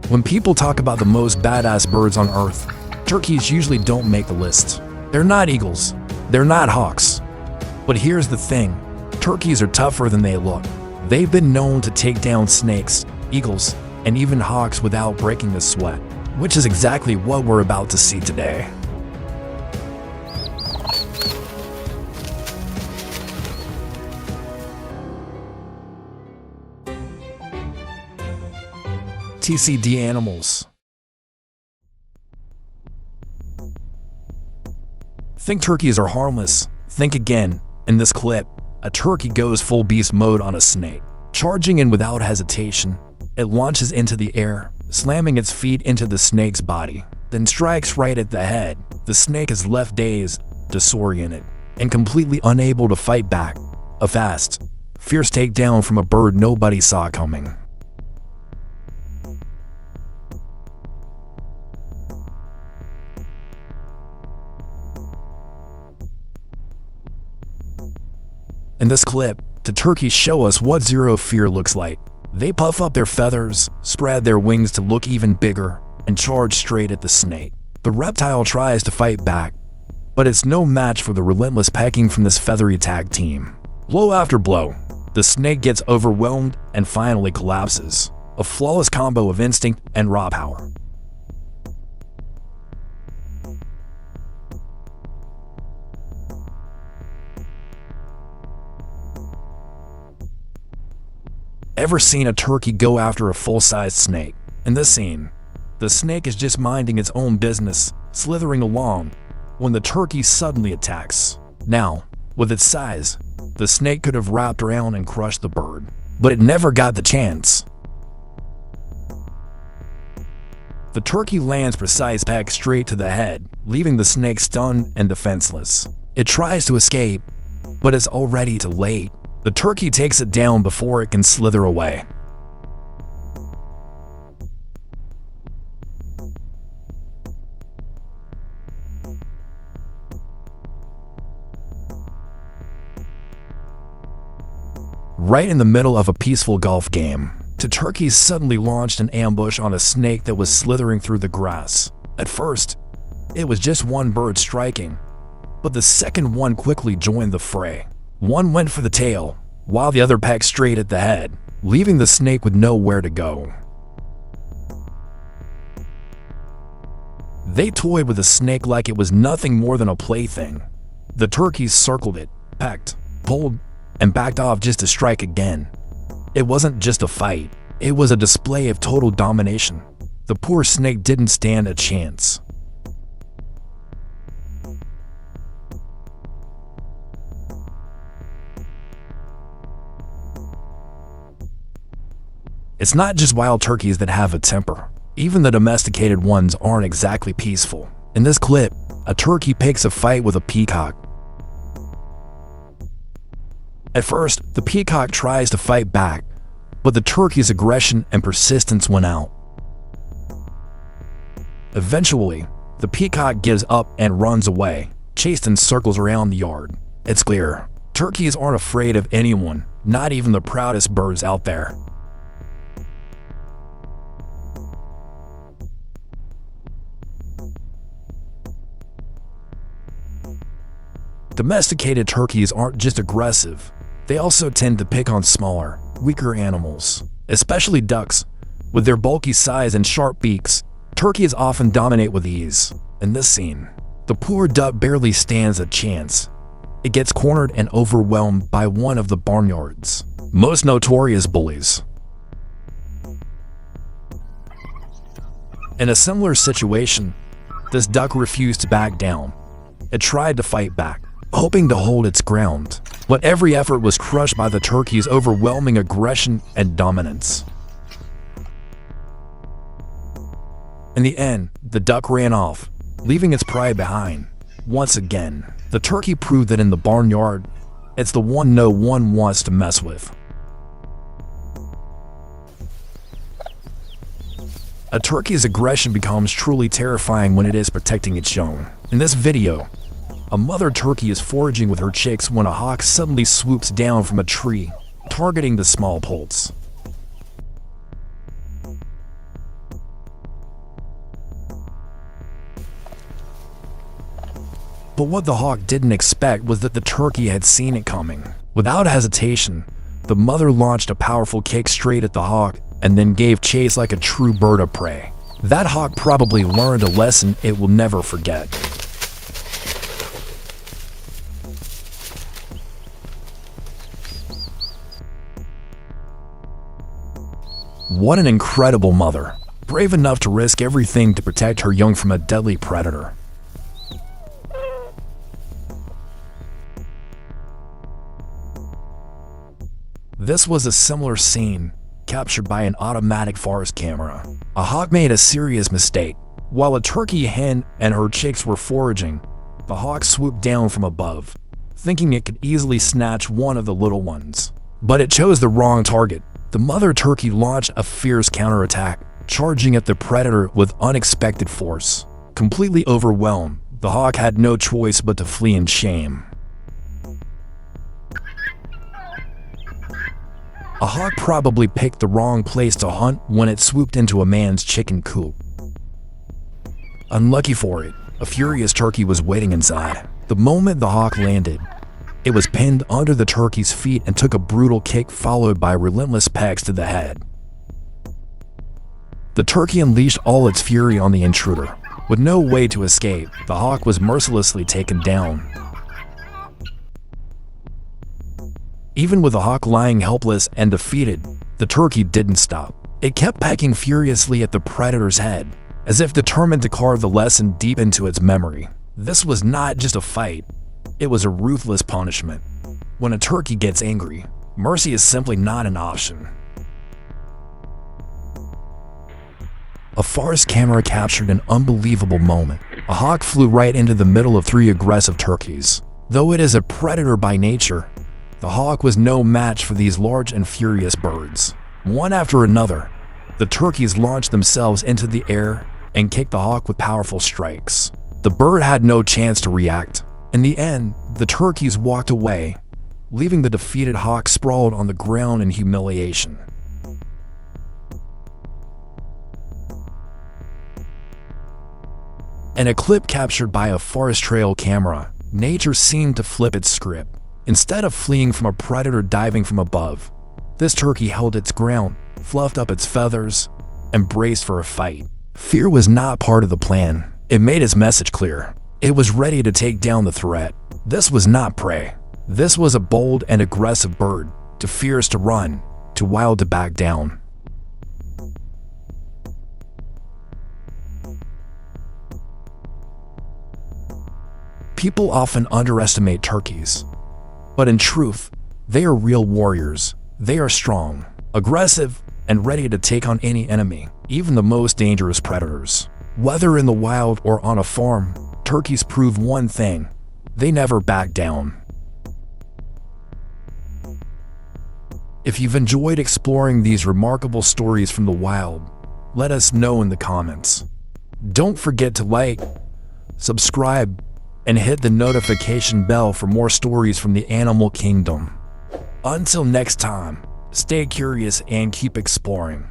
When people talk about the most badass birds on Earth, turkeys usually don't make the list. They're not eagles. They're not hawks. But here's the thing. Turkeys are tougher than they look. They've been known to take down snakes, eagles, and even hawks without breaking a sweat, which is exactly what we're about to see today. TCD animals. Think turkeys are harmless. Think again. In this clip, a turkey goes full beast mode on a snake. Charging in without hesitation, it launches into the air, slamming its feet into the snake's body, then strikes right at the head. The snake is left dazed, disoriented, and completely unable to fight back. A fast, fierce takedown from a bird nobody saw coming. In this clip, the turkeys show us what zero fear looks like. They puff up their feathers, spread their wings to look even bigger, and charge straight at the snake. The reptile tries to fight back, but it's no match for the relentless pecking from this feathery tag team. Blow after blow, the snake gets overwhelmed and finally collapses. A flawless combo of instinct and raw power. Ever seen a turkey go after a full-sized snake? In this scene, the snake is just minding its own business, slithering along, when the turkey suddenly attacks. Now, with its size, the snake could have wrapped around and crushed the bird, but it never got the chance. The turkey lands precise peck straight to the head, leaving the snake stunned and defenseless. It tries to escape, but it's already too late. The turkey takes it down before it can slither away. Right in the middle of a peaceful golf game, the turkeys suddenly launched an ambush on a snake that was slithering through the grass. At first, it was just one bird striking, but the second one quickly joined the fray. One went for the tail, while the other pecked straight at the head, leaving the snake with nowhere to go. They toyed with the snake like it was nothing more than a plaything. The turkeys circled it, pecked, pulled, and backed off just to strike again. It wasn't just a fight, it was a display of total domination. The poor snake didn't stand a chance. It's not just wild turkeys that have a temper. Even the domesticated ones aren't exactly peaceful. In this clip, a turkey picks a fight with a peacock. At first, the peacock tries to fight back, but the turkey's aggression and persistence win out. Eventually, the peacock gives up and runs away, chased in circles around the yard. It's clear, turkeys aren't afraid of anyone, not even the proudest birds out there. Domesticated turkeys aren't just aggressive, they also tend to pick on smaller, weaker animals, especially ducks. With their bulky size and sharp beaks, turkeys often dominate with ease. In this scene, the poor duck barely stands a chance. It gets cornered and overwhelmed by one of the barnyard's most notorious bullies. In a similar situation, this duck refused to back down. It tried to fight back, hoping to hold its ground, but every effort was crushed by the turkey's overwhelming aggression and dominance. In the end, the duck ran off, leaving its pride behind. Once again, the turkey proved that in the barnyard, it's the one no one wants to mess with. A turkey's aggression becomes truly terrifying when it is protecting its young. In this video, a mother turkey is foraging with her chicks when a hawk suddenly swoops down from a tree, targeting the small poults. But what the hawk didn't expect was that the turkey had seen it coming. Without hesitation, the mother launched a powerful kick straight at the hawk and then gave chase like a true bird of prey. That hawk probably learned a lesson it will never forget. What an incredible mother, brave enough to risk everything to protect her young from a deadly predator. This was a similar scene, captured by an automatic forest camera. A hawk made a serious mistake. While a turkey hen and her chicks were foraging, the hawk swooped down from above, thinking it could easily snatch one of the little ones. But it chose the wrong target. The mother turkey launched a fierce counterattack, charging at the predator with unexpected force. Completely overwhelmed, the hawk had no choice but to flee in shame. A hawk probably picked the wrong place to hunt when it swooped into a man's chicken coop. Unlucky for it, a furious turkey was waiting inside. The moment the hawk landed, it was pinned under the turkey's feet and took a brutal kick followed by relentless pecks to the head. The turkey unleashed all its fury on the intruder. With no way to escape, the hawk was mercilessly taken down. Even with the hawk lying helpless and defeated, the turkey didn't stop. It kept pecking furiously at the predator's head, as if determined to carve the lesson deep into its memory. This was not just a fight, it was a ruthless punishment. When a turkey gets angry, mercy is simply not an option. A forest camera captured an unbelievable moment. A hawk flew right into the middle of 3 aggressive turkeys. Though it is a predator by nature, the hawk was no match for these large and furious birds. One after another, the turkeys launched themselves into the air and kicked the hawk with powerful strikes. The bird had no chance to react. In the end, the turkeys walked away, leaving the defeated hawk sprawled on the ground in humiliation. In a clip captured by a forest trail camera, nature seemed to flip its script. Instead of fleeing from a predator diving from above, this turkey held its ground, fluffed up its feathers, and braced for a fight. Fear was not part of the plan. It made its message clear. It was ready to take down the threat. This was not prey. This was a bold and aggressive bird, too fierce to run, too wild to back down. People often underestimate turkeys. But in truth, they are real warriors. They are strong, aggressive, and ready to take on any enemy, even the most dangerous predators. Whether in the wild or on a farm, turkeys prove one thing: they never back down. If you've enjoyed exploring these remarkable stories from the wild, let us know in the comments. Don't forget to like, subscribe, and hit the notification bell for more stories from the animal kingdom. Until next time, stay curious and keep exploring.